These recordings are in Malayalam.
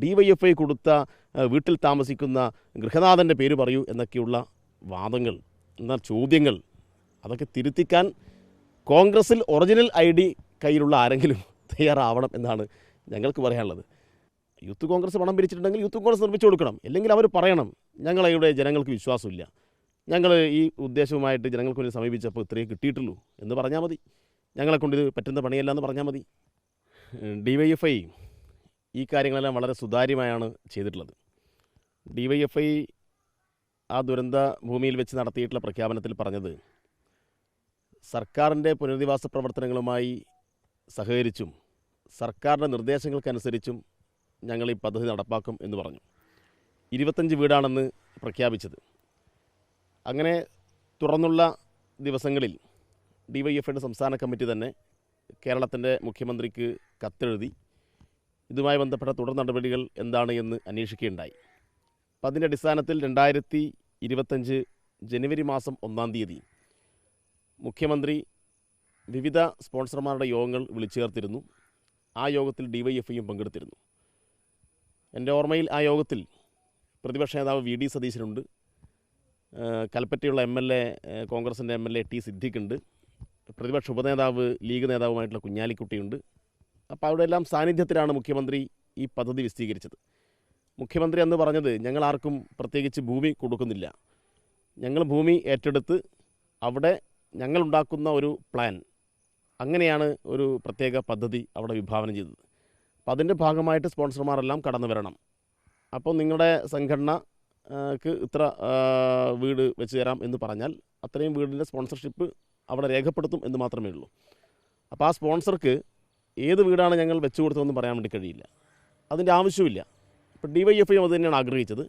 DYFI കൊടുത്ത വീട്ടിൽ താമസിക്കുന്ന ഗൃഹനാഥൻ്റെ പേര് പറയൂ എന്നൊക്കെയുള്ള വാദങ്ങൾ, എന്നാൽ ചോദ്യങ്ങൾ, അതൊക്കെ തിരുത്തിക്കാൻ കോൺഗ്രസിൽ ഒറിജിനൽ ID കയ്യിലുള്ള ആരെങ്കിലും തയ്യാറാവണം എന്നാണ് ഞങ്ങൾക്ക് പറയാനുള്ളത്. യൂത്ത് കോൺഗ്രസ് പണം പിരിച്ചിട്ടുണ്ടെങ്കിൽ യൂത്ത് കോൺഗ്രസ് നിർമ്മിച്ചു കൊടുക്കണം. അല്ലെങ്കിൽ അവർ പറയണം ഞങ്ങളിവിടെ ജനങ്ങൾക്ക് വിശ്വാസമില്ല, ഞങ്ങൾ ഈ ഉദ്ദേശവുമായിട്ട് ജനങ്ങൾക്ക് വേണ്ടി സമീപിച്ചപ്പോൾ ഇത്രയും കിട്ടിയിട്ടുള്ളൂ എന്ന് പറഞ്ഞാൽ മതി. ഞങ്ങളെക്കൊണ്ട് ഇത് പറ്റുന്ന പണിയല്ല എന്ന് പറഞ്ഞാൽ മതി. DYFI ഈ കാര്യങ്ങളെല്ലാം വളരെ സുതാര്യമായാണ് ചെയ്തിട്ടുള്ളത്. DYFI ആ ദുരന്ത ഭൂമിയിൽ വെച്ച് നടത്തിയിട്ടുള്ള പ്രഖ്യാപനത്തിൽ പറഞ്ഞത് സർക്കാരിൻ്റെ പുനരധിവാസ പ്രവർത്തനങ്ങളുമായി സഹകരിച്ചും സർക്കാരിൻ്റെ നിർദ്ദേശങ്ങൾക്കനുസരിച്ചും ഞങ്ങൾ ഈ പദ്ധതി നടപ്പാക്കും എന്ന് പറഞ്ഞു. 25 വീടാണെന്ന് പ്രഖ്യാപിച്ചത്. അങ്ങനെ തുടർന്നുള്ള ദിവസങ്ങളിൽ DYFIയുടെ സംസ്ഥാന കമ്മിറ്റി തന്നെ കേരളത്തിൻ്റെ മുഖ്യമന്ത്രിക്ക് കത്തെഴുതി ഇതുമായി ബന്ധപ്പെട്ട തുടർ നടപടികൾ എന്താണ് എന്ന് അന്വേഷിക്കുകയുണ്ടായി. അപ്പം അതിൻ്റെ അടിസ്ഥാനത്തിൽ 2025 ജനുവരി മാസം 1-ാം തീയതി മുഖ്യമന്ത്രി വിവിധ സ്പോൺസർമാരുടെ യോഗങ്ങൾ വിളിച്ചു ചേർത്തിരുന്നു. ആ യോഗത്തിൽ DYFIയും പങ്കെടുത്തിരുന്നു. എൻ്റെ ഓർമ്മയിൽ ആ യോഗത്തിൽ പ്രതിപക്ഷ നേതാവ് VD സതീശനുണ്ട്, കൽപ്പറ്റയുള്ള MLA കോൺഗ്രസിൻ്റെ MLA T സിദ്ദിഖുണ്ട്, പ്രതിപക്ഷ ഉപനേതാവ് ലീഗ് നേതാവുമായിട്ടുള്ള കുഞ്ഞാലിക്കുട്ടിയുണ്ട്. അപ്പോൾ അവിടെ എല്ലാം സാന്നിധ്യത്തിലാണ് മുഖ്യമന്ത്രി ഈ പദ്ധതി വിശദീകരിച്ചത്. മുഖ്യമന്ത്രി അന്ന് പറഞ്ഞത് ഞങ്ങൾ ആർക്കും പ്രത്യേകിച്ച് ഭൂമി കൊടുക്കുന്നില്ല, ഞങ്ങൾ ഭൂമി ഏറ്റെടുത്ത് അവിടെ ഞങ്ങളുണ്ടാക്കുന്ന ഒരു പ്ലാൻ, അങ്ങനെയാണ് ഒരു പ്രത്യേക പദ്ധതി അവിടെ വിഭാവനം ചെയ്തത്. അപ്പം അതിൻ്റെ ഭാഗമായിട്ട് സ്പോൺസർമാരെല്ലാം കടന്നു വരണം. അപ്പോൾ നിങ്ങളുടെ സംഘടനക്ക് ഇത്ര വീട് വെച്ച് തരാം എന്ന് പറഞ്ഞാൽ അത്രയും വീടിൻ്റെ സ്പോൺസർഷിപ്പ് അവിടെ രേഖപ്പെടുത്തും എന്ന് മാത്രമേ ഉള്ളൂ. അപ്പോൾ ആ സ്പോൺസർക്ക് ഏത് വീടാണ് ഞങ്ങൾ വെച്ചു കൊടുത്തതെന്ന് പറയാൻ വേണ്ടി കഴിയില്ല, അതിൻ്റെ ആവശ്യമില്ല. ഇപ്പോൾ DYFI അത് തന്നെയാണ് ആഗ്രഹിച്ചത്.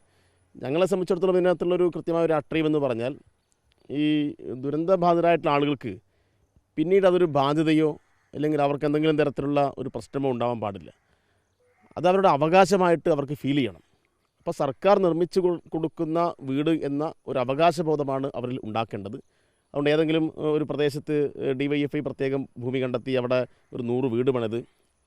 ഞങ്ങളെ സംബന്ധിച്ചിടത്തോളം ഇതിനകത്തുള്ളൊരു കൃത്യമായ ഒരു അട്രീവ് എന്ന് പറഞ്ഞാൽ ഈ ദുരന്തബാധിതരായിട്ടുള്ള ആളുകൾക്ക് പിന്നീട് അതൊരു ബാധ്യതയോ അല്ലെങ്കിൽ അവർക്ക് എന്തെങ്കിലും തരത്തിലുള്ള ഒരു പ്രശ്നമോ ഉണ്ടാവാൻ പാടില്ല. അത് അവരുടെ അവകാശമായിട്ട് അവർക്ക് ഫീൽ ചെയ്യണം. അപ്പോൾ സർക്കാർ നിർമ്മിച്ചു കൊടുക്കുന്ന വീട് എന്ന ഒരു അവകാശബോധമാണ് അവരിൽ ഉണ്ടാക്കേണ്ടത്. അതുകൊണ്ട് ഏതെങ്കിലും ഒരു പ്രദേശത്ത് DYFI പ്രത്യേകം ഭൂമി കണ്ടെത്തി അവിടെ ഒരു 100 വീട് പണിത്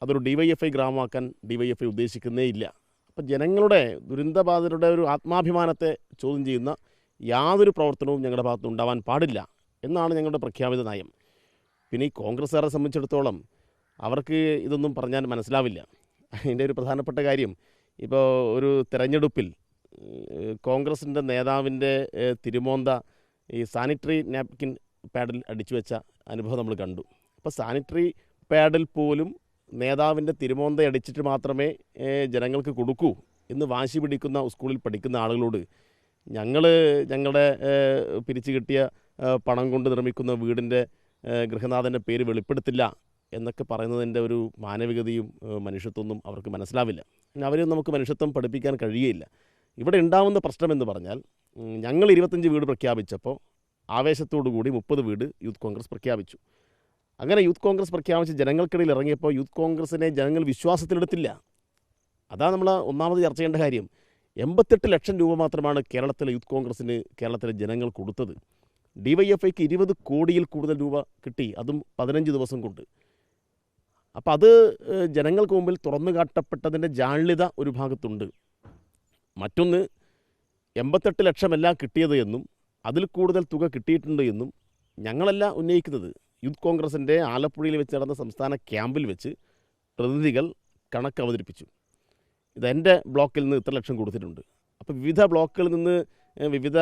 അതൊരു DYFI ഗ്രാമമാക്കാൻ DYFI ഉദ്ദേശിക്കുന്നേ ഇല്ല. അപ്പോൾ ജനങ്ങളുടെ ദുരന്തബാധിതരുടെ ഒരു ആത്മാഭിമാനത്തെ ചോദ്യം ചെയ്യുന്ന യാതൊരു പ്രവർത്തനവും ഞങ്ങളുടെ ഭാഗത്ത് ഉണ്ടാവാൻ പാടില്ല എന്നാണ് ഞങ്ങളുടെ പ്രഖ്യാപിത നയം. പിന്നെ ഈ കോൺഗ്രസ്സുകാരെ സംബന്ധിച്ചിടത്തോളം അവർക്ക് ഇതൊന്നും പറഞ്ഞാൽ മനസ്സിലാവില്ല. അതിൻ്റെ ഒരു പ്രധാനപ്പെട്ട കാര്യം, ഇപ്പോൾ ഒരു തെരഞ്ഞെടുപ്പിൽ കോൺഗ്രസിൻ്റെ നേതാവിൻ്റെ തിരുമോന്ത ഈ സാനിറ്ററി നാപ്കിൻ പാഡിൽ അടിച്ചു വെച്ച അനുഭവം നമ്മൾ കണ്ടു. അപ്പോൾ സാനിറ്ററി പാഡിൽ പോലും നേതാവിൻ്റെ തിരുമോന്ത അടിച്ചിട്ട് മാത്രമേ ജനങ്ങൾക്ക് കൊടുക്കൂ എന്ന് വാശി പിടിക്കുന്ന സ്കൂളിൽ പഠിക്കുന്ന ആളുകളോട് ഞങ്ങളുടെ പിരിച്ചു കിട്ടിയ പണം കൊണ്ട് നിർമ്മിക്കുന്ന വീടിൻ്റെ ഗൃഹനാഥൻ്റെ പേര് വെളിപ്പെടുത്തില്ല എന്നൊക്കെ പറയുന്നതിൻ്റെ ഒരു മാനവികതയും മനുഷ്യത്വമൊന്നും അവർക്ക് മനസ്സിലാവില്ല. അവരും നമുക്ക് മനുഷ്യത്വം പഠിപ്പിക്കാൻ കഴിയുകയില്ല. ഇവിടെ ഉണ്ടാകുന്ന പ്രശ്നമെന്ന് പറഞ്ഞാൽ ഞങ്ങൾ 25 വീട് പ്രഖ്യാപിച്ചപ്പോൾ ആവേശത്തോടു കൂടി 30 വീട് യൂത്ത് കോൺഗ്രസ് പ്രഖ്യാപിച്ചു. അങ്ങനെ യൂത്ത് കോൺഗ്രസ് പ്രഖ്യാപിച്ച് ജനങ്ങൾക്കിടയിൽ ഇറങ്ങിയപ്പോൾ യൂത്ത് കോൺഗ്രസിനെ ജനങ്ങൾ വിശ്വാസത്തിലെടുത്തില്ല. അതാണ് നമ്മൾ ഒന്നാമത് ചർച്ച ചെയ്യേണ്ട കാര്യം. 88 ലക്ഷം രൂപ മാത്രമാണ് കേരളത്തിലെ യൂത്ത് കോൺഗ്രസ്സിന് കേരളത്തിലെ ജനങ്ങൾ കൊടുത്തത്. DYFIക്ക് 20 കോടിയിൽ കൂടുതൽ രൂപ കിട്ടി, അതും 15 ദിവസം കൊണ്ട്. അപ്പോൾ അത് ജനങ്ങൾക്ക് മുമ്പിൽ തുറന്നു കാട്ടപ്പെട്ടതിൻ്റെ ജാള്യത ഒരു ഭാഗത്തുണ്ട്. മറ്റൊന്ന് 88 ലക്ഷമല്ല കിട്ടിയത് എന്നും അതിൽ കൂടുതൽ തുക കിട്ടിയിട്ടുണ്ട് എന്നും ഞങ്ങളല്ല ഉന്നയിക്കുന്നത്. യൂത്ത് കോൺഗ്രസിൻ്റെ ആലപ്പുഴയിൽ വെച്ച് നടന്ന സംസ്ഥാന ക്യാമ്പിൽ വെച്ച് പ്രതിനിധികൾ കണക്ക് അവതരിപ്പിച്ചു. ഇതെൻ്റെ ബ്ലോക്കിൽ നിന്ന് ഇത്ര ലക്ഷം കൊടുത്തിട്ടുണ്ട്. അപ്പോൾ വിവിധ ബ്ലോക്കുകളിൽ നിന്ന് വിവിധ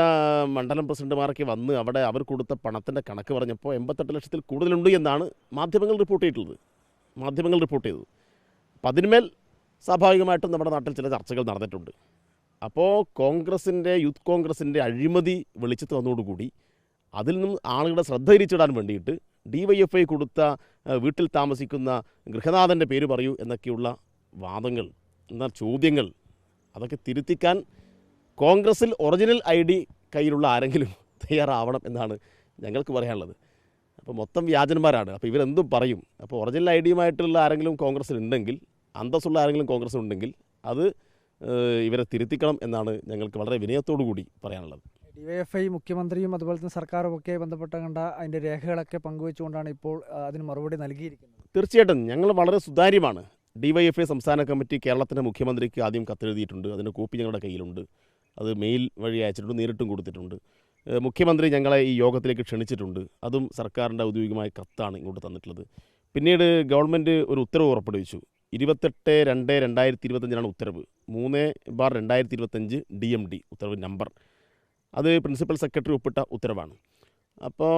മണ്ഡലം പ്രസിഡന്റുമാരൊക്കെ വന്ന് അവിടെ അവർ കൊടുത്ത പണത്തിൻ്റെ കണക്ക് പറഞ്ഞപ്പോൾ 88 ലക്ഷത്തിൽ കൂടുതലുണ്ട് എന്നാണ് മാധ്യമങ്ങൾ റിപ്പോർട്ട് ചെയ്തിട്ടുള്ളത്. അപ്പോൾ അതിന്മേൽ സ്വാഭാവികമായിട്ടും നമ്മുടെ നാട്ടിൽ ചില ചർച്ചകൾ നടന്നിട്ടുണ്ട്. അപ്പോൾ യൂത്ത് കോൺഗ്രസിൻ്റെ അഴിമതി വെളിച്ചത്ത് വന്നതോടുകൂടി അതിൽ നിന്നും ആളുകളുടെ ശ്രദ്ധ തിരിച്ചിടാൻ വേണ്ടിയിട്ട് DYFI കൊടുത്ത വീട്ടിൽ താമസിക്കുന്ന ഗൃഹനാഥൻ്റെ പേര് പറയൂ എന്നൊക്കെയുള്ള വാദങ്ങൾ, എന്നാൽ ചോദ്യങ്ങൾ, അതൊക്കെ തിരുത്തിക്കാൻ കോൺഗ്രസിൽ ഒറിജിനൽ ID കയ്യിലുള്ള ആരെങ്കിലും തയ്യാറാവണം എന്നാണ് ഞങ്ങൾക്ക് പറയാനുള്ളത്. അപ്പോൾ മൊത്തം വ്യാജന്മാരാണ്. അപ്പോൾ ഇവരെന്തും പറയും. അപ്പോൾ ഒറിജിനൽ IDയുമായിട്ടുള്ള ആരെങ്കിലും കോൺഗ്രസ്സിലുണ്ടെങ്കിൽ, അന്തസ്സുള്ള ആരെങ്കിലും കോൺഗ്രസ്സിലുണ്ടെങ്കിൽ അത് ഇവരെ തിരുത്തിക്കണം എന്നാണ് ഞങ്ങൾക്ക് വളരെ വിനയത്തോടു കൂടി പറയാനുള്ളത്. DYFI മുഖ്യമന്ത്രിയും അതുപോലെ തന്നെ സർക്കാരും ഒക്കെ ബന്ധപ്പെട്ട കണ്ട അതിൻ്റെ രേഖകളൊക്കെ പങ്കുവെച്ചുകൊണ്ടാണ് ഇപ്പോൾ അതിന് മറുപടി നൽകിയിരിക്കുന്നത്. തീർച്ചയായിട്ടും ഞങ്ങൾ വളരെ സുതാര്യമാണ്. DYFI സംസ്ഥാന കമ്മിറ്റി കേരളത്തിൻ്റെ മുഖ്യമന്ത്രിക്ക് ആദ്യം കത്തെഴുതിയിട്ടുണ്ട്. അതിൻ്റെ കോപ്പി ഞങ്ങളുടെ കയ്യിലുണ്ട്. അത് മെയിൽ വഴി അയച്ചിട്ടുണ്ട്, നേരിട്ടും കൊടുത്തിട്ടുണ്ട്. മുഖ്യമന്ത്രി ഞങ്ങളെ ഈ യോഗത്തിലേക്ക് ക്ഷണിച്ചിട്ടുണ്ട്. അതും സർക്കാരിൻ്റെ ഔദ്യോഗികമായ കത്താണ് ഇങ്ങോട്ട് തന്നിട്ടുള്ളത്. പിന്നീട് ഗവൺമെൻറ് ഒരു ഉത്തരവ് പുറപ്പെടുവിച്ചു. 28/2/2025 ഉത്തരവ്. 3/2025 DMD ഉത്തരവ് നമ്പർ. അത് പ്രിൻസിപ്പൽ സെക്രട്ടറി ഒപ്പിട്ട ഉത്തരവാണ്. അപ്പോൾ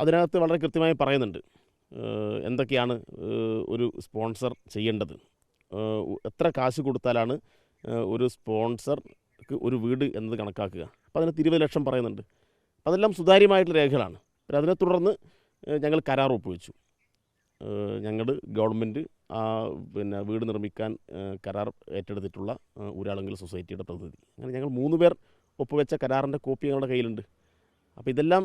അതിനകത്ത് വളരെ കൃത്യമായി പറയുന്നുണ്ട് എന്തൊക്കെയാണ് ഒരു സ്പോൺസർ ചെയ്യേണ്ടത്, എത്ര കാശ് കൊടുത്താലാണ് ഒരു സ്പോൺസർക്ക് ഒരു വീട് എന്നത് കണക്കാക്കുക. അപ്പോൾ അതിനകത്ത് 20 ലക്ഷം പറയുന്നുണ്ട്. അപ്പോൾ അതെല്ലാം സുതാര്യമായിട്ടുള്ള രേഖകളാണ്. പിന്നെ അതിനെ തുടർന്ന് ഞങ്ങൾ കരാർ ഒപ്പുവെച്ചു. ഞങ്ങൾ ഗവൺമെൻറ് പിന്നെ വീട് നിർമ്മിക്കാൻ കരാർ ഏറ്റെടുത്തിട്ടുള്ള ഊരാളുങ്കൽ സൊസൈറ്റിയുടെ പ്രതിനിധി, അങ്ങനെ ഞങ്ങൾ 3 പേർ ഒപ്പുവെച്ച കരാറിൻ്റെ കോപ്പി ഞങ്ങളുടെ കയ്യിലുണ്ട്. അപ്പോൾ ഇതെല്ലാം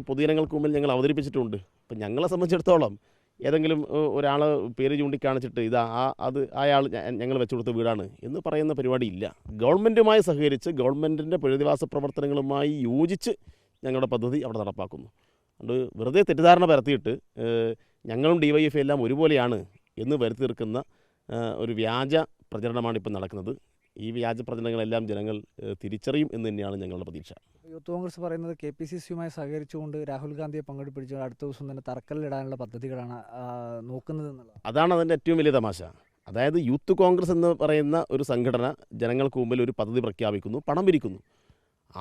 പൊതുജനങ്ങൾക്ക് മുമ്പിൽ ഞങ്ങൾ അവതരിപ്പിച്ചിട്ടുണ്ട്. അപ്പം ഞങ്ങളെ സംബന്ധിച്ചിടത്തോളം ഏതെങ്കിലും ഒരാൾ പേര് ചൂണ്ടിക്കാണിച്ചിട്ട് അത് അയാൾ ഞങ്ങൾ വെച്ചു കൊടുത്ത വീടാണ് എന്ന് പറയുന്ന പരിപാടിയില്ല. ഗവൺമെൻറ്റുമായി സഹകരിച്ച് ഗവൺമെൻറ്റിൻ്റെ പുനരധിവാസ പ്രവർത്തനങ്ങളുമായി യോജിച്ച് ഞങ്ങളുടെ പദ്ധതി അവിടെ നടപ്പാക്കുന്നു. അതുകൊണ്ട് വെറുതെ തെറ്റിദ്ധാരണ പരത്തിയിട്ട് ഞങ്ങളും DYFI എല്ലാം ഒരുപോലെയാണ് എന്ന് വരുത്തി തീർക്കുന്ന ഒരു വ്യാജ പ്രചരണമാണ് ഇപ്പം നടക്കുന്നത്. ഈ വ്യാജ പ്രചരണങ്ങളെല്ലാം ജനങ്ങൾ തിരിച്ചറിയും എന്ന് തന്നെയാണ് ഞങ്ങളുടെ പ്രതീക്ഷ. യൂത്ത് കോൺഗ്രസ് പറയുന്നത് KPCCയുമായി സഹകരിച്ചുകൊണ്ട് രാഹുൽ ഗാന്ധിയെ പങ്കെടുപ്പിച്ചുകൊണ്ട് അടുത്ത ദിവസം തന്നെ തറക്കല്ലിടാനുള്ള പദ്ധതികളാണ് നോക്കുന്നത് എന്നുള്ളത്. അതാണ് അതിൻ്റെ ഏറ്റവും വലിയ തമാശ. അതായത് യൂത്ത് കോൺഗ്രസ് എന്ന് പറയുന്ന ഒരു സംഘടന ജനങ്ങൾക്ക് മുമ്പിൽ ഒരു പദ്ധതി പ്രഖ്യാപിക്കുന്നു, പണം പിരിക്കുന്നു.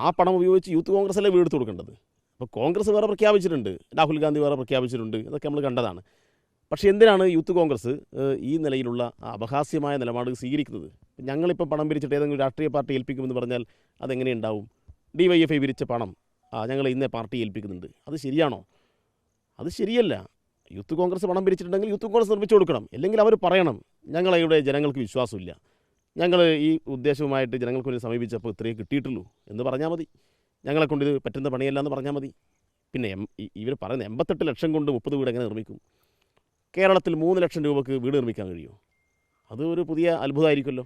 ആ പണം ഉപയോഗിച്ച് യൂത്ത് കോൺഗ്രസ്സല്ലേ വീടെടുത്ത് കൊടുക്കേണ്ടത്. അപ്പോൾ കോൺഗ്രസ് വേറെ പ്രഖ്യാപിച്ചിട്ടുണ്ട്, രാഹുൽ ഗാന്ധി വേറെ പ്രഖ്യാപിച്ചിട്ടുണ്ട്, ഇതൊക്കെ നമ്മൾ കണ്ടതാണ്. പക്ഷേ എന്തിനാണ് യൂത്ത് കോൺഗ്രസ് ഈ നിലയിലുള്ള അപഹാസ്യമായ നിലപാട് സ്വീകരിക്കുന്നത്? ഞങ്ങളിപ്പോൾ പണം പിരിച്ചിട്ട് ഏതെങ്കിലും രാഷ്ട്രീയ പാർട്ടി ഏൽപ്പിക്കുമെന്ന് പറഞ്ഞാൽ അതെങ്ങനെയുണ്ടാവും? DYFI പിരിച്ച പണം ഞങ്ങൾ ഇന്നേ പാർട്ടി ഏൽപ്പിക്കുന്നുണ്ട്, അത് ശരിയാണോ? അത് ശരിയല്ല. യൂത്ത് കോൺഗ്രസ് പണം പിരിച്ചിട്ടുണ്ടെങ്കിൽ യൂത്ത് കോൺഗ്രസ് നിർമ്മിച്ചു കൊടുക്കണം. അല്ലെങ്കിൽ അവർ പറയണം ഞങ്ങളിവിടെ ജനങ്ങൾക്ക് വിശ്വാസമില്ല, ഞങ്ങൾ ഈ ഉദ്ദേശവുമായിട്ട് ജനങ്ങൾക്ക് വേണ്ടി സമീപിച്ചപ്പോൾ ഇത്രയേ കിട്ടിയിട്ടുള്ളൂ എന്ന് പറഞ്ഞാൽ മതി. ഞങ്ങളെക്കൊണ്ട് ഇത് പറ്റുന്ന പണിയല്ല എന്ന് പറഞ്ഞാൽ മതി. പിന്നെ ഇവർ പറയുന്ന 88 ലക്ഷം കൊണ്ട് 30 വീട് എങ്ങനെ നിർമ്മിക്കും? കേരളത്തിൽ 3 ലക്ഷം രൂപയ്ക്ക് വീട് നിർമ്മിക്കാൻ കഴിയുമോ? അത് ഒരു പുതിയ അത്ഭുതമായിരിക്കുമല്ലോ.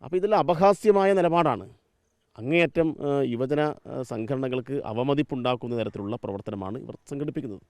അപ്പോൾ ഇതെല്ലാം അപഹാസ്യമായ നിലപാടാണ്. അങ്ങേയറ്റം യുവജന സംഘടനകൾക്ക് അവമതിപ്പുണ്ടാക്കുന്ന തരത്തിലുള്ള പ്രവർത്തനമാണ് ഇവർ സംഘടിപ്പിക്കുന്നത്.